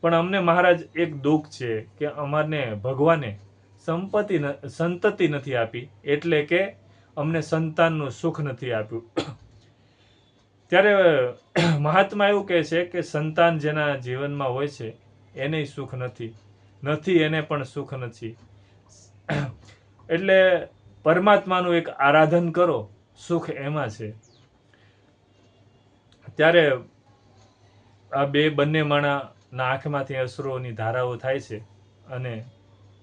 પણ અમને મહારાજ એક દુઃખ છે કે અમારને ભગવાને સંતતિ નથી આપી, એટલે કે અમને સંતાનનું સુખ નથી આપ્યું. ત્યારે મહાત્મા એવું કહે છે કે સંતાન જેના જીવનમાં હોય છે એને સુખ નથી એને પણ સુખ નથી. એટલે પરમાત્માનું એક આરાધન કરો, સુખ એમાં છે. ત્યારે આ બંને માણસના આંખમાંથી અશ્રુઓની ધારાઓ થાય છે અને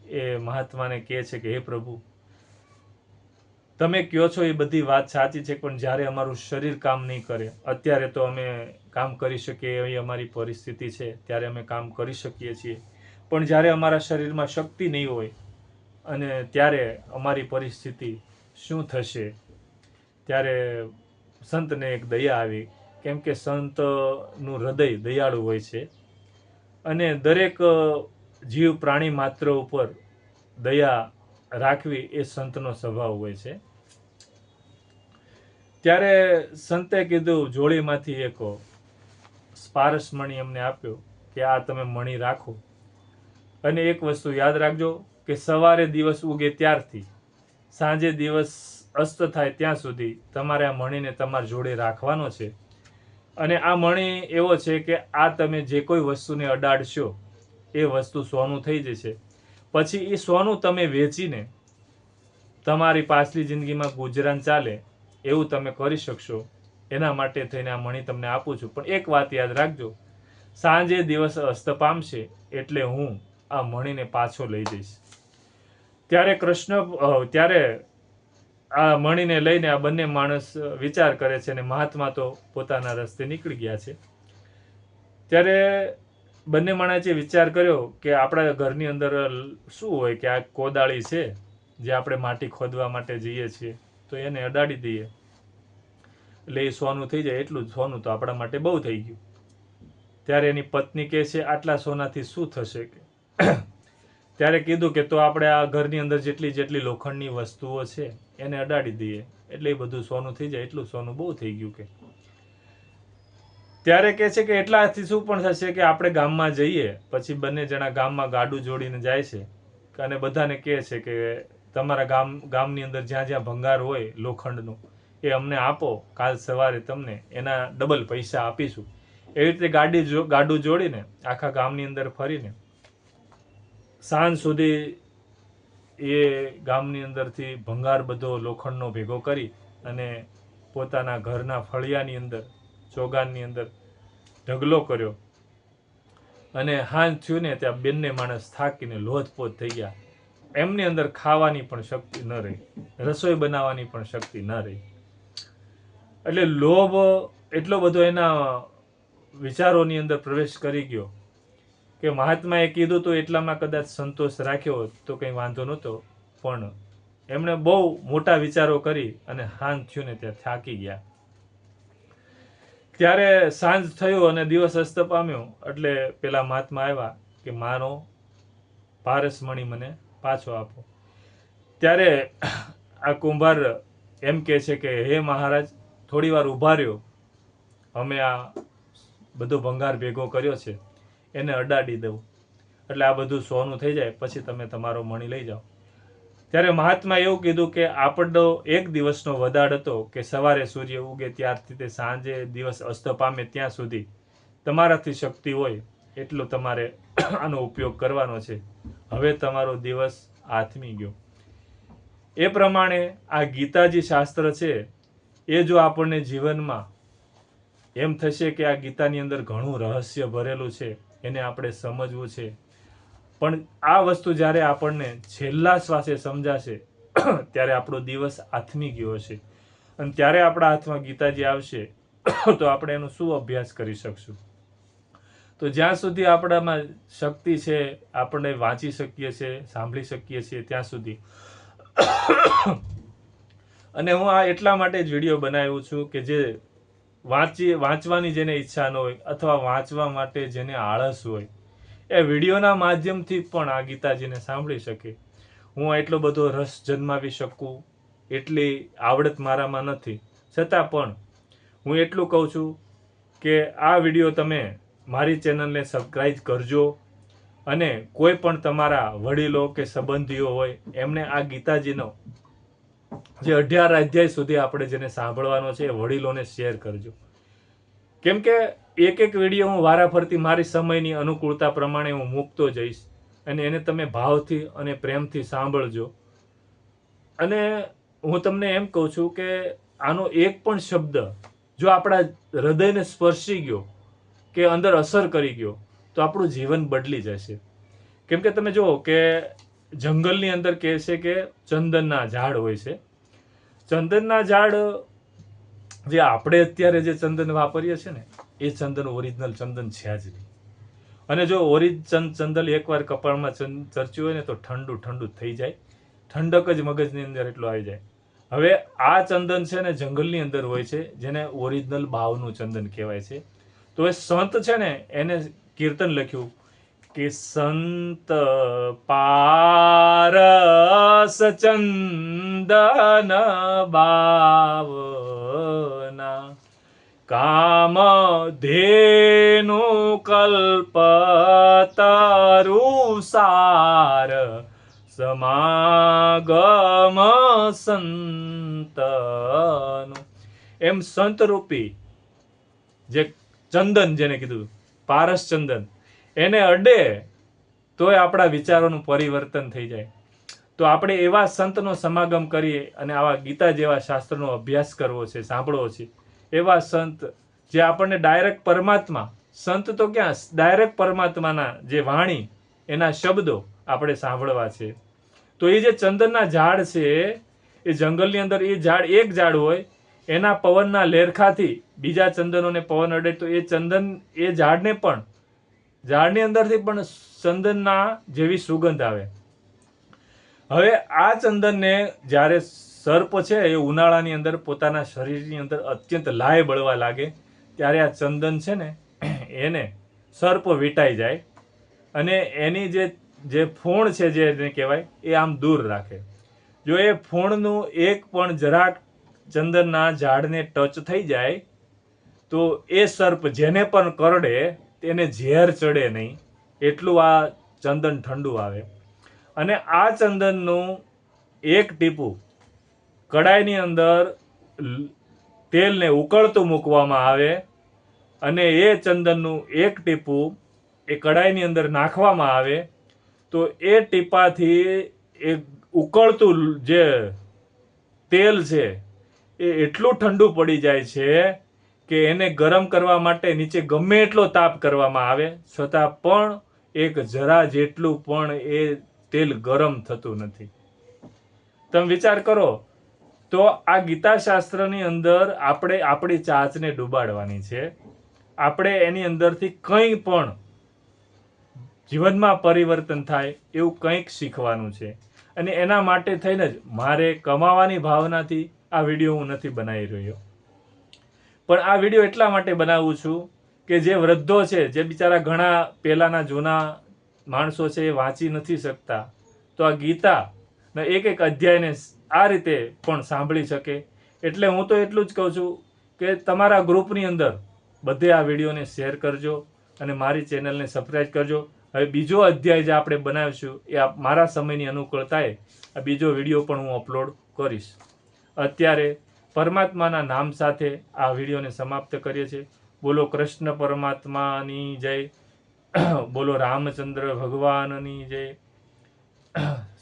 એ મહાત્માને કહે છે કે હે પ્રભુ, તમે કહો છો એ બધી વાત સાચી છે, પણ જ્યારે અમારું શરીર કામ નહીં કરે, અત્યારે તો અમે કામ કરી શકીએ એવી અમારી પરિસ્થિતિ છે, ત્યારે અમે કામ કરી શકીએ છીએ, પણ જ્યારે અમારા શરીરમાં શક્તિ નહીં હોય અને ત્યારે અમારી પરિસ્થિતિ શું થશે? ત્યારે સંતને એક દયા આવી, કેમ કે સંતનું હૃદય દયાળુ હોય છે અને દરેક જીવ પ્રાણી માત્ર ઉપર દયા રાખવી એ સંતનો સ્વભાવ હોય છે. ત્યારે સંતે કીધું, જોડીમાંથી એક સ્પારસ મણી એમને આપ્યો કે આ તમે મણી રાખો અને એક વસ્તુ યાદ રાખજો કે સવારે દિવસ ઉગે ત્યારથી સાંજે દિવસ અસ્ત થાય ત્યાં સુધી તમારે આ મણીને તમારા જોડે રાખવાનો છે. અને આ મણી એવો છે કે આ તમે જે કોઈ વસ્તુને અડાડશો એ વસ્તુ સોનું થઈ જશે. પછી એ સોનું તમે વેચીને તમારી પાછલી જિંદગીમાં ગુજરાન ચાલે એવું તમે કરી શકશો. એના માટે થઈને આ મણી તમને આપું છું. પણ એક વાત યાદ રાખજો, સાંજે દિવસ અસ્ત પામશે એટલે હું આ મણીને પાછો લઈ જઈશ. ત્યારે આ મણીને લઈને આ બંને માણસ વિચાર કરે છે અને મહાત્મા તો પોતાના રસ્તે નીકળી ગયા છે. ત્યારે બંને માણસે વિચાર કર્યો કે આપણા ઘરની અંદર શું હોય કે આ કોદાળી છે જે આપણે માટી ખોદવા માટે જઈએ છીએ, તો એને અડાડી દઈએ એટલે એ સોનું થઈ જાય. એટલું સોનું તો આપણા માટે બહુ થઈ ગયું. ત્યારે એની પત્ની કહે છે, આટલા સોનાથી શું થશે? ત્યારે કીધું કે તો આપણે આ ઘરની અંદર જેટલી લોખંડની વસ્તુઓ છે એને અડાડી દઈએ એટલે એ બધું સોનું થઈ જાય. એટલું સોનું બહુ થઈ ગયું. કે ત્યારે કહે છે કે એટલાથી શું પણ થશે કે આપણે ગામમાં જઈએ. પછી બંને જણા ગામમાં ગાડું જોડીને જાય છે અને બધાને કહે છે કે તમારા ગામની અંદર જ્યાં જ્યાં ભંગાર હોય લોખંડનું એ અમને આપો, કાલ સવારે તમને એના ડબલ પૈસા આપીશું. એવી રીતે ગાડું જોડીને આખા ગામની અંદર ફરીને સાંજ સુધી એ ગામની અંદરથી ભંગાર બધો લોખંડનો ભેગો કરી અને પોતાના ઘરના ફળિયાની અંદર ચોગાનની અંદર ઢગલો કર્યો. અને હાંજ થયું ને ત્યાં બંને માણસ થાકીને લોથપોથ થઈ ગયા. એમની અંદર ખાવાની પણ શક્તિ ન રહી, રસોઈ બનાવવાની પણ શક્તિ ન રહી. એટલે લોભ એટલો બધો એના વિચારોની અંદર પ્રવેશ કરી ગયો કે મહાત્માએ કીધું તો એટલામાં કદાચ સંતોષ રાખ્યો હોત તો કંઈ વાંધો નહોતો, પણ એમણે બહુ મોટા વિચારો કરી અને હાન થયું ને ત્યાં થાકી ગયા. ત્યારે સાંજ થયો અને દિવસ અસ્ત પામ્યો એટલે પેલા મહાત્મા આવ્યા કે મારો પારસમણી મને પાછો આપો. ત્યારે આ કુંભાર એમ કહે છે કે હે મહારાજ, થોડી વાર ઊભા રહ્યો, અમે આ બધો ભંગાર ભેગો કર્યો છે એને અડાડી દઉં એટલે આ બધું સોનું થઈ જાય, પછી તમે તમારો મણી લઈ જાઓ. ત્યારે મહાત્મા એવું કીધું કે આપણો એક દિવસનો વદાડ હતો કે સવારે સૂર્ય ઉગે ત્યારથી તે સાંજે દિવસ અસ્ત પામે ત્યાં સુધી તમારાથી શક્તિ હોય એટલો તમારે આનો ઉપયોગ કરવાનો છે. હવે તમારો દિવસ આથમી ગયો. એ પ્રમાણે આ ગીતાજી શાસ્ત્ર છે એ જો આપણને જીવનમાં એમ થશે કે આ ગીતાની અંદર ઘણું રહસ્ય ભરેલું છે, એને આપણે સમજવું છે, પણ આ વસ્તુ જ્યારે આપણને છેલ્લા શ્વાસે સમજાશે ત્યારે આપણો દિવસ આથમી ગયો હશે અને ત્યારે આપણા હાથમાં ગીતાજી આવશે તો આપણે એનો શું અભ્યાસ કરી શકશું? તો જ્યાં સુધી આપણામાં શક્તિ છે, આપણે વાંચી શકીએ છીએ, સાંભળી શકીએ છીએ ત્યાં સુધી. અને હું આ એટલા માટે જ વિડીયો બનાવ્યું છું કે જે વાંચવાની જેને ઈચ્છા ન હોય અથવા વાંચવા માટે જેને આળસ હોય એ વિડીયોના માધ્યમથી પણ આ ગીતાજીને સાંભળી શકે. હું એટલો બધો રસ જન્માવી શકું એટલી આવડત મારામાં નથી, છતાં પણ હું એટલું કહું છું કે આ વિડીયો તમે મારી ચેનલને સબસ્ક્રાઇબ કરજો અને કોઈ પણ તમારા વડીલો કે સંબંધીઓ હોય એમને આ ગીતાજીનો જે 18 અધ્યાય સુધી આપણે જેને સાંભળવાનો છે એ વડીલોને શેર કરજો. કેમ કે એક વિડીયો હું વારાફરતી મારી સમયની અનુકૂળતા પ્રમાણે હું મૂકતો જઈશ અને એને તમે ભાવથી અને પ્રેમથી સાંભળજો. અને હું તમને એમ કહું છું કે આનો એક પણ શબ્દ જો આપણા હૃદયને સ્પર્શી ગયો કે અંદર અસર કરી ગયો તો આપણું જીવન બદલી જશે. કેમ કે તમે જુઓ કે જંગલની અંદર કહે છે કે ચંદનના ઝાડ હોય છે. ચંદનના ઝાડ જે આપણે અત્યારે જે ચંદન વાપરીએ છીએ ને એ ચંદન ઓરિજિનલ ચંદન છે જ નહીં. અને જો ચંદન એકવાર કપાળમાં ચરચ્યું હોય ને તો ઠંડુ ઠંડુ થઈ જાય, ઠંડક જ મગજની અંદર એટલું આવી જાય. હવે આ ચંદન છે ને જંગલની અંદર હોય છે જેને ઓરિજિનલ બાવનું ચંદન કહેવાય છે. તો એ સંત છે ને એને કીર્તન લખ્યું કે સંત પારસ ચંદન બાવના કામ ધેનુ કલ્પતરુ સાર સમાગમ સંતનું. એમ સંત રૂપી જે ચંદન જેને કીધું પારસ ચંદન એને અડે તોય આપણા વિચારોનું પરિવર્તન થઈ જાય. તો આપણે એવા સંતનો સમાગમ કરીએ અને આવા ગીતા જેવા શાસ્ત્રનો અભ્યાસ કરવો છે, સાંભળવો છે. એવા સંત જે આપણને ડાયરેક્ટ પરમાત્મા, સંત તો ક્યાં ડાયરેક્ટ પરમાત્માના જે વાણી એના શબ્દો આપણે સાંભળવા છે. તો એ જે ચંદનના ઝાડ છે એ જંગલની અંદર એ ઝાડ એક ઝાડ હોય, એના પવનના લેરખાથી બીજા ચંદનોને પવન અડે તો એ ચંદન એ ઝાડને પણ ઝાડની અંદરથી પણ ચંદનના જેવી સુગંધ આવે. હવે આ ચંદનને જ્યારે સર્પ છે એ ઉનાળાની અંદર પોતાના શરીરની અંદર અત્યંત લાય બળવા લાગે ત્યારે આ ચંદન છે ને એને સર્પ વીંટાઈ જાય અને એની જે ફૂણ છે જે એને કહેવાય એ આમ દૂર રાખે. જો એ ફૂણનું એક પણ જરાક ચંદનના ઝાડને ટચ થઈ જાય તો એ સર્પ જેને પણ કરડે તેને ઝેર ચડે નહીં એટલું આ ચંદન ઠંડુ આવે. અને આ ચંદનનું એક ટીપું કડાઈની અંદર તેલને ઉકળતું મૂકવામાં આવે અને એ ચંદનનું એક ટીપું એ કડાઈની અંદર નાખવામાં આવે તો એ ટીપાથી એ ઉકળતું જે તેલ છે એ એટલું ઠંડુ પડી જાય છે કે એને ગરમ કરવા માટે નીચે ગમે એટલો તાપ કરવામાં આવે છતાં પણ એક જરા જેટલું પણ એ તેલ ગરમ થતું નથી. તમે વિચાર કરો તો આ ગીતા શાસ્ત્રની અંદર આપણે આપણી ચાંચને ડૂબાડવાની છે આપણે એની અંદરથી કંઈ પણ જીવનમાં પરિવર્તન થાય એવું કંઈક શીખવાનું છે. અને એના માટે થઈને જ મારે કમાવાની ભાવનાથી આ વિડીયો હું નથી બનાવી રહ્યો. પણ આ વિડીયો એટલા માટે બનાવું છું કે જે વૃદ્ધો છે, જે બિચારા ઘણા પહેલાના જૂના માણસો છે, એ વાંચી નથી શકતા, તો આ ગીતાના એક અધ્યાયને આ રીતે પણ સાંભળી શકે. એટલે હું તો એટલું જ કહું છું કે તમારા ગ્રુપની અંદર બધે આ વિડીયોને શેર કરજો અને મારી ચેનલને સબસ્ક્રાઈબ કરજો. હવે બીજો અધ્યાય જે આપણે બનાવીશું એ મારા સમયની અનુકૂળતાએ આ બીજો વિડીયો પણ હું અપલોડ કરીશ. અત્યારે પરમાત્માના નામ સાથે આ વિડીયોને સમાપ્ત કરીએ છીએ. બોલો કૃષ્ણ પરમાત્માની જય, બોલો રામચંદ્ર ભગવાનની જય,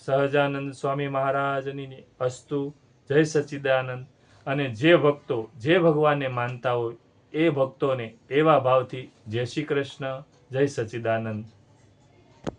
સહજાનંદ સ્વામી મહારાજની જય. અસ્તુ. જય સચ્ચિદાનંદ. અને જે ભક્તો જે ભગવાનને માનતા હોય એ ભક્તોને એવા ભાવથી જય શ્રી કૃષ્ણ, જય સચ્ચિદાનંદ.